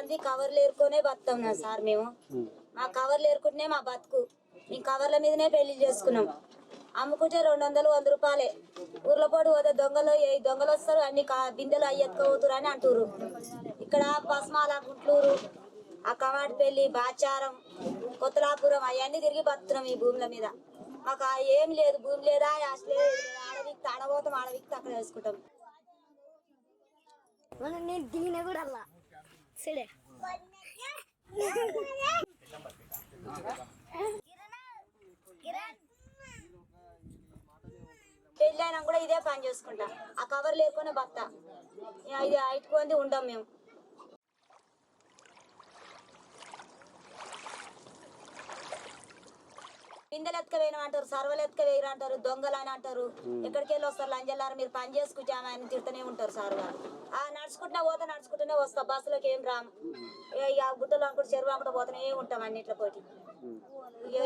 మంది కవర్లు ఏరుకునే బతాం సార్ మేము. మా కవర్లు ఏరుకుంటేనే మా బతుకు. మేము కవర్ల మీదనే పెళ్లి చేసుకున్నాం. అమ్ముకుంటే 200 100 రూపాయలే. ఊర్లో పాటు పోతే దొంగలు దొంగలు వస్తారు, అన్ని బిందెలు అవి ఎత్తుకోపోతురు అని అంటారు. ఇక్కడ పస్మాల, గుంటూరు, ఆ కవాడిపల్లి, బాచారం, కొత్తలాపురం అవన్నీ తిరిగి బతున్నాం ఈ భూముల మీద. మాకు ఏం లేదు, భూమి లేదా, ఆశ లేదు, ఆడవిక్తి ఆడబోతాం, ఆడవిక్తి అక్కడ వేసుకుంటాం. నేను దిగిన కూడా అలా సరే పెళ్ళైనా కూడా ఇదే పని చేసుకుంటా. ఆ కవర్ లేకుండా భర్త ఇది ఇటుకుంది ఉండం మేము. బిందెలు ఎత్తుకవేయడం అంటారు, సర్వలు ఎత్తుకవేయరు అంటారు, దొంగలు అని అంటారు. ఎక్కడికి వెళ్ళి వస్తారు లంజల్లారు, మీరు పని చేసుకుంటామా అని తిడుతూనే ఉంటారు సార్ గారు. నడుచుకుంటున్నా పోతే నడుచుకుంటూనే వస్తాం, బస్సులోకి ఏం రాము. ఇక గుట్టలు అనుకుంటే చెరువు అనుకుంటూ పోతూనే ఉంటాం అన్నిట్లో పోటీ.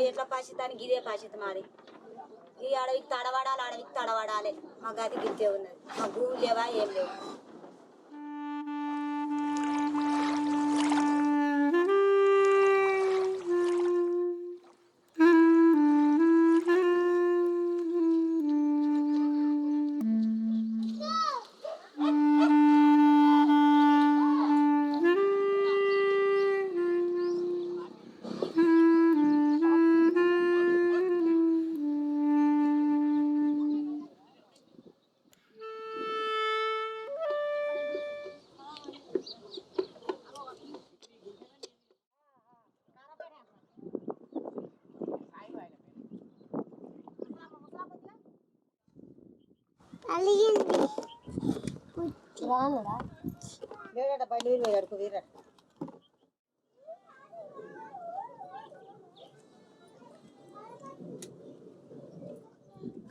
ఎట్లా పరిస్థితి ఇదే పరిస్థితి మాది. ఈ అడవికి తడబడాలి, అడవికి తడబడాలి. మా గది గిట్టే ఉన్నది. మా భూమి లేవా ఏం లేవు.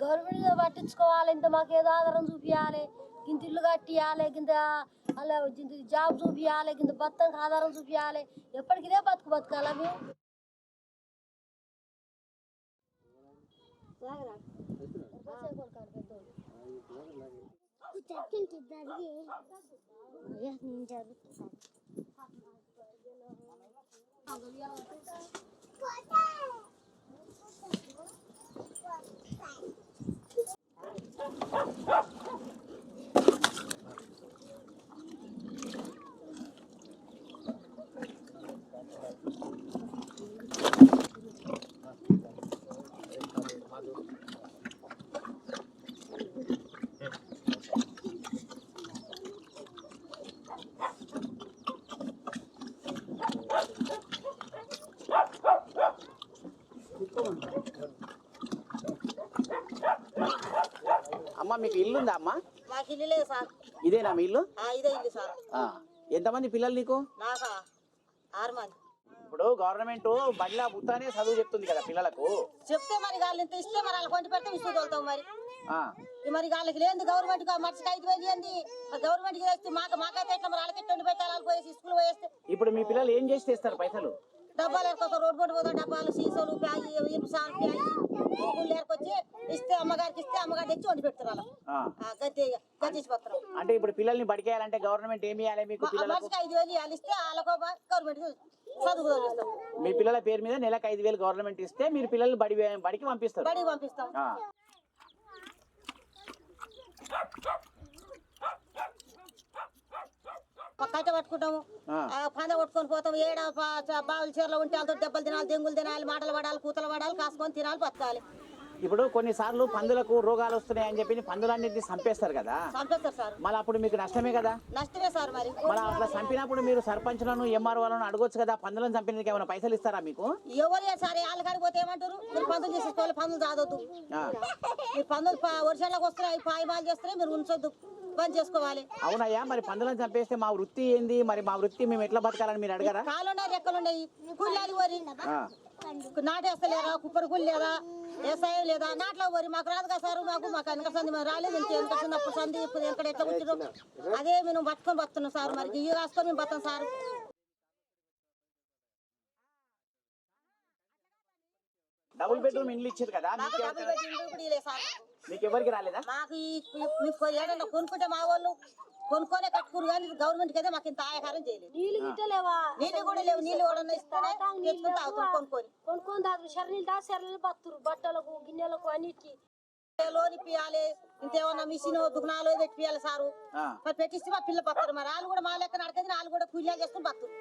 గవర్నమెంట్ పట్టించుకోవాలి, ఇంత మాకు ఏదో ఆధారం చూపించాలి, ఇంత ఇల్లు కట్టియాలి, ఇంత అలా జాబ్ చూపించాలి, ఇంత బతానికి ఆధారం చూపించాలి. ఎప్పటికి ఇదే బతకాలా మేము? అమ్మ మీకు ఇల్లు ఉందా అమ్మా? మాకు ఇల్లు లేదు సార్. ఇదేనా మీ ఇల్లు? ఇదే ఇల్లు సార్. ఎంతమంది పిల్లలు నీకు? నాకా 6 మంది. ఇప్పుడు గవర్నమెంట్ బడిలా బుత్తానే చదువు చెప్తుంది కదా పిల్లలకు. చెప్తే మరి వాళ్ళు ఇంత ఇస్తే మరి వాళ్ళకి కొంచెం పెడితే విసుగు తోలుతాం. మరి వాళ్ళకి లేదు గవర్నమెంట్ మనిషికి 5,000 ఇవ్వండి. గవర్నమెంట్ చేస్తే మాకైతే ఎట్లా మరి వాళ్ళకి ఎట్లా పెట్టాలి? వాళ్ళు పోయేసి స్కూల్ పోయేస్తే ఇప్పుడు మీ పిల్లలు ఏం చేసి తెస్తారు పైసలు? డబ్బాలు ఎరుకొస్తారు, రోడ్డు పండు పోతాం, డబ్బాలు సీసాలు ప్యాయి ఇరుసాలు ప్యాయి పూగులు ఎరుకొచ్చి ఇస్తే అమ్మగారికి ఇస్తే అమ్మగారు తెచ్చి వండి పెడతారు. వాళ్ళ గద్దెసి పత్రం. అంటే ఇప్పుడు పిల్లల్ని బడికేయాలంటే గవర్నమెంట్ ఏమి ఇవ్వాలి మీకు? మనిషికి 5,000 ఇవ్వాలి. ఇస్తే వాళ్ళకు గవర్నమెంట్ చదువు. మీ పిల్లల పేరు మీద నెలకు 5,000 గవర్నమెంట్ ఇస్తే మీరు పిల్లల్ని బడికి పంపిస్తారు? బడికి పంపిస్తాం. కట్ట పట్టుకుంటాము, పంద కొట్టుకొని పోతాం. ఏడ బావుల చీరలో ఉంటే వాళ్ళతో దెబ్బలు తినాలి, దెంగులు తినాలి, మాటలు పడాలి, కూతలు పడాలి, కాసుకొని తినాలి, బతకాలి. ఇప్పుడు కొన్నిసార్లు పందులకు రోగాలు వస్తున్నాయి అని చెప్పి పందులన్నింటినీ చంపేస్తారు కదా. చంపేస్తారు సార్. మళ్ళీ అప్పుడు మీకు నష్టమే కదా? నష్టమే సార్. మరి మళ్ళీ అట్లా చంపినప్పుడు మీరు సర్పంచ్లను ఎంఆర్ఓలను అడగొచ్చు కదా, పందులను చంపినందుకు ఏమైనా పైసలు ఇస్తారా మీకు? ఎవరు సార్ వాళ్ళ కాడికి పోతే ఏమంటారు, మీరు పందులు తీసుకోవాలి, పందులు తాగొద్దు, మీరు పందులు వర్షాలకు వస్తున్నాయి, పాయిమాలు చేస్తున్నాయి, మీరు ఉంచొద్దు, బంద్ చేసుకోవాలి. అవునయ్యా, మరి పందులను చంపేస్తే మా వృత్తి ఏంది? మరి మా వృత్తి మేము ఎట్లా బతకాలని మీరు అడగరా? కాలున్నాయి, రెక్కలున్నాయి, కూలి వరి నాటేస్తలేరా, కుప్పరు కూలి లేదా, వ్యవసాయం లేదా, నాట్లో వరి మాకు రాదు కదా సార్. మాకు వెనక సంది మేము రాలేదు. వెనక చిన్నప్పుడు సంది ఇప్పుడు ఎక్కడ ఎట్లా కూర్చున్నాం అదే మేము బతుకొని బతున్నాం సార్. మరి ఇవి రాసుకొని మేము బతాం సార్. డబుల్ బెడ్రూమ్ ఇండ్లు ఇచ్చారు కదా, డబుల్ బెడ్రూమ్ సార్. మీకు ఎవరికి రాలేదా? మాకు ఏడన్నా కొనుక్కుంటే మా వాళ్ళు కొనుక్కొనే కట్టుకురు కానీ గవర్నమెంట్ అయితే మాకు ఇంత ఆహారం చేయలేదు. నీళ్ళు గిట్టలేవా? నీళ్ళు కూడా లేవు. నీళ్ళు కూడా ఇస్తానే తెచ్చుకుని తాగుతాం కొనుక్కొని. కొనుక్కొని తాగు శరీరం దా శరీరం బతురు బట్టలకు గిన్నెలకు అన్నిటికి లోన్ ఇప్పియాలి. ఇంకేమన్నా మిషన్ దుకాణాలు పెట్టియాలి సారు. ఆ. మరి పెట్టిస్తే మా పిల్ల బతారు. మరి వాళ్ళు కూడా మా లెక్క నడకది వాళ్ళు కూడా కూలీలు చేసుకుని బతురు.